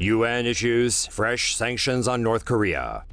UN issues fresh sanctions on North Korea.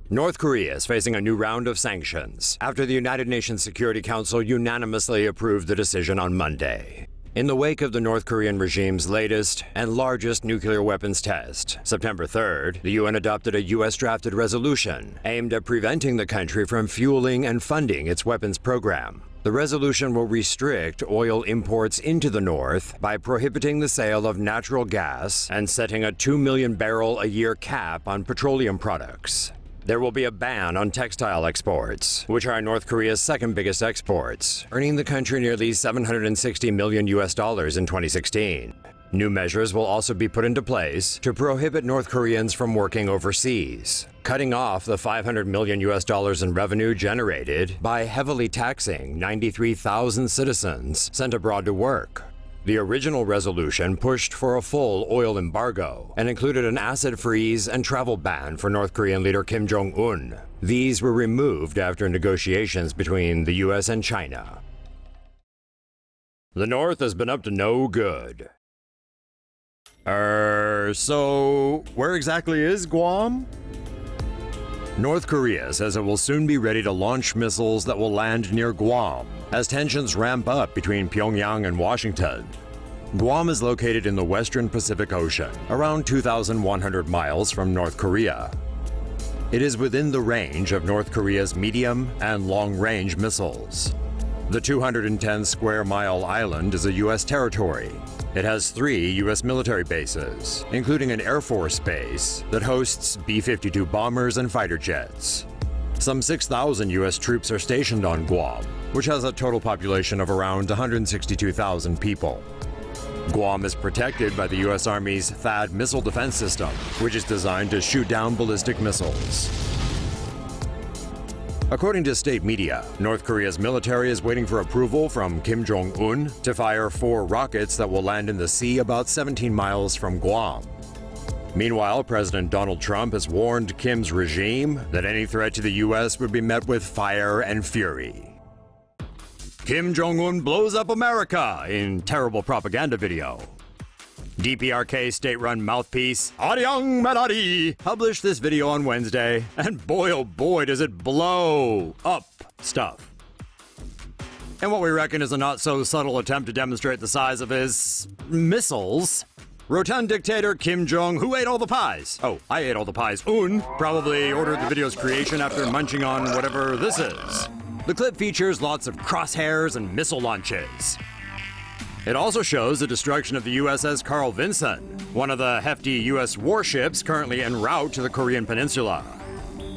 North Korea is facing a new round of sanctions after the United Nations Security Council unanimously approved the decision on Monday. In the wake of the North Korean regime's latest and largest nuclear weapons test, September 3rd, the UN adopted a US-drafted resolution aimed at preventing the country from fueling and funding its weapons program. The resolution will restrict oil imports into the North by prohibiting the sale of natural gas and setting a 2 million barrel a year cap on petroleum products. There will be a ban on textile exports, which are North Korea's second biggest exports, earning the country nearly $760 million in 2016. New measures will also be put into place to prohibit North Koreans from working overseas, cutting off the $500 million in revenue generated by heavily taxing 93,000 citizens sent abroad to work. The original resolution pushed for a full oil embargo and included an asset freeze and travel ban for North Korean leader Kim Jong-un. These were removed after negotiations between the US and China. The North has been up to no good. So where exactly is Guam? North Korea says it will soon be ready to launch missiles that will land near Guam as tensions ramp up between Pyongyang and Washington. Guam is located in the western Pacific Ocean, around 2,100 miles from North Korea. It is within the range of North Korea's medium and long-range missiles. The 210-square-mile island is a U.S. territory. It has 3 U.S. military bases, including an Air Force base that hosts B-52 bombers and fighter jets. Some 6,000 U.S. troops are stationed on Guam, which has a total population of around 162,000 people. Guam is protected by the U.S. Army's THAAD missile defense system, which is designed to shoot down ballistic missiles. According to state media, North Korea's military is waiting for approval from Kim Jong-un to fire 4 rockets that will land in the sea about 17 miles from Guam. Meanwhile, President Donald Trump has warned Kim's regime that any threat to the U.S. would be met with fire and fury. Kim Jong-un blows up America in terrible propaganda video. DPRK state-run mouthpiece, Aryang Manari, published this video on Wednesday, and boy oh boy does it blow up stuff. And what we reckon is a not-so-subtle attempt to demonstrate the size of his missiles, rotund dictator Kim Jong, who ate all the pies. Oh, I ate all the pies. Probably ordered the video's creation after munching on whatever this is. The clip features lots of crosshairs and missile launches. It also shows the destruction of the USS Carl Vinson, one of the hefty US warships currently en route to the Korean Peninsula.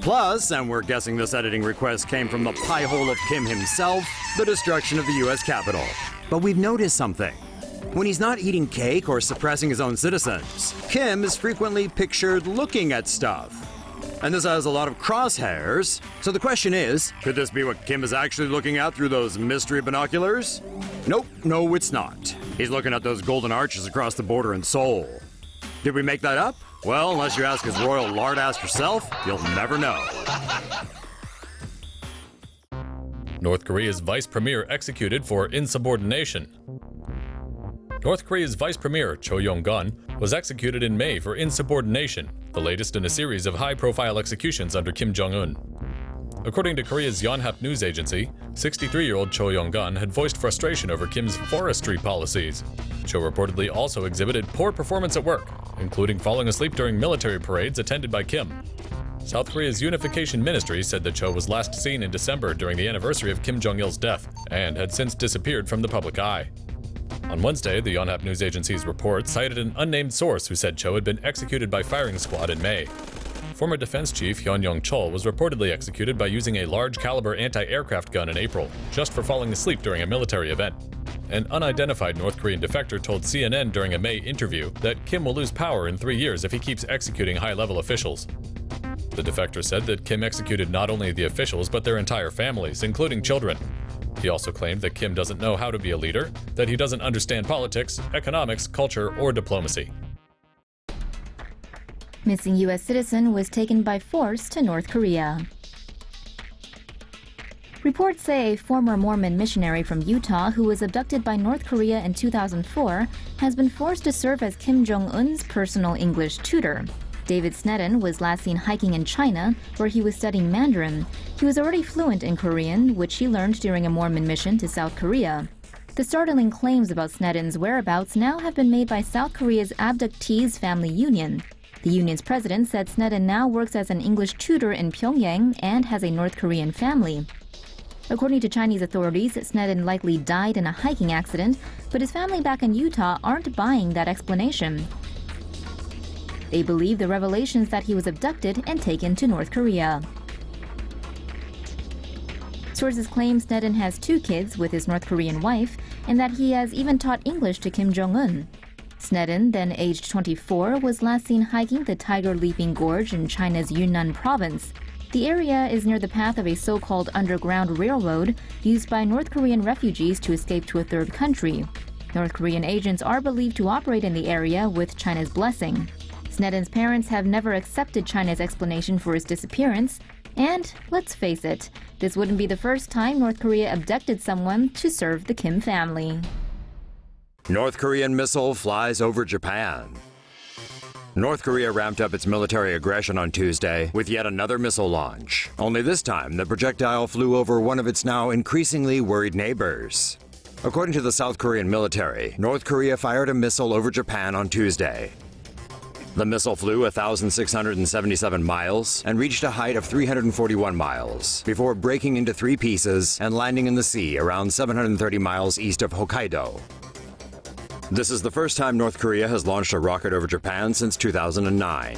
Plus, and we're guessing this editing request came from the pie hole of Kim himself, the destruction of the US Capitol. But we've noticed something. When he's not eating cake or suppressing his own citizens, Kim is frequently pictured looking at stuff. And this has a lot of crosshairs, so the question is, could this be what Kim is actually looking at through those mystery binoculars? Nope, no it's not. He's looking at those golden arches across the border in Seoul. Did we make that up? Well, unless you ask his royal lard-ass herself, you'll never know. North Korea's vice premier executed for insubordination. North Korea's vice premier, Jongun, was executed in May for insubordination, the latest in a series of high-profile executions under Kim Jong-un. According to Korea's Yonhap news agency, 63-year-old Cho Yong-gun had voiced frustration over Kim's forestry policies. Cho reportedly also exhibited poor performance at work, including falling asleep during military parades attended by Kim. South Korea's Unification Ministry said that Cho was last seen in December during the anniversary of Kim Jong-il's death and had since disappeared from the public eye. On Wednesday, the Yonhap news agency's report cited an unnamed source who said Cho had been executed by firing squad in May. Former defense chief Hyun Yong-chol was reportedly executed by using a large-caliber anti-aircraft gun in April, just for falling asleep during a military event. An unidentified North Korean defector told CNN during a May interview that Kim will lose power in 3 years if he keeps executing high-level officials. The defector said that Kim executed not only the officials but their entire families, including children. He also claimed that Kim doesn't know how to be a leader, that he doesn't understand politics, economics, culture, or diplomacy. Missing U.S. citizen was taken by force to North Korea. Reports say a former Mormon missionary from Utah who was abducted by North Korea in 2004 has been forced to serve as Kim Jong-un's personal English tutor. David Snedden was last seen hiking in China, where he was studying Mandarin. He was already fluent in Korean, which he learned during a Mormon mission to South Korea. The startling claims about Snedden's whereabouts now have been made by South Korea's abductees' family union. The union's president said Snedden now works as an English tutor in Pyongyang and has a North Korean family. According to Chinese authorities, Snedden likely died in a hiking accident, but his family back in Utah aren't buying that explanation. They believe the revelations that he was abducted and taken to North Korea. Sources claim Snedden has 2 kids with his North Korean wife and that he has even taught English to Kim Jong-un. Snedden, then aged 24, was last seen hiking the Tiger Leaping Gorge in China's Yunnan province. The area is near the path of a so-called underground railroad used by North Korean refugees to escape to a third country. North Korean agents are believed to operate in the area with China's blessing. Snedden's parents have never accepted China's explanation for his disappearance. And let's face it, this wouldn't be the first time North Korea abducted someone to serve the Kim family. North Korean missile flies over Japan. North Korea ramped up its military aggression on Tuesday with yet another missile launch. Only this time, the projectile flew over one of its now increasingly worried neighbors. According to the South Korean military, North Korea fired a missile over Japan on Tuesday. The missile flew 1,677 miles and reached a height of 341 miles before breaking into 3 pieces and landing in the sea around 730 miles east of Hokkaido. This is the first time North Korea has launched a rocket over Japan since 2009.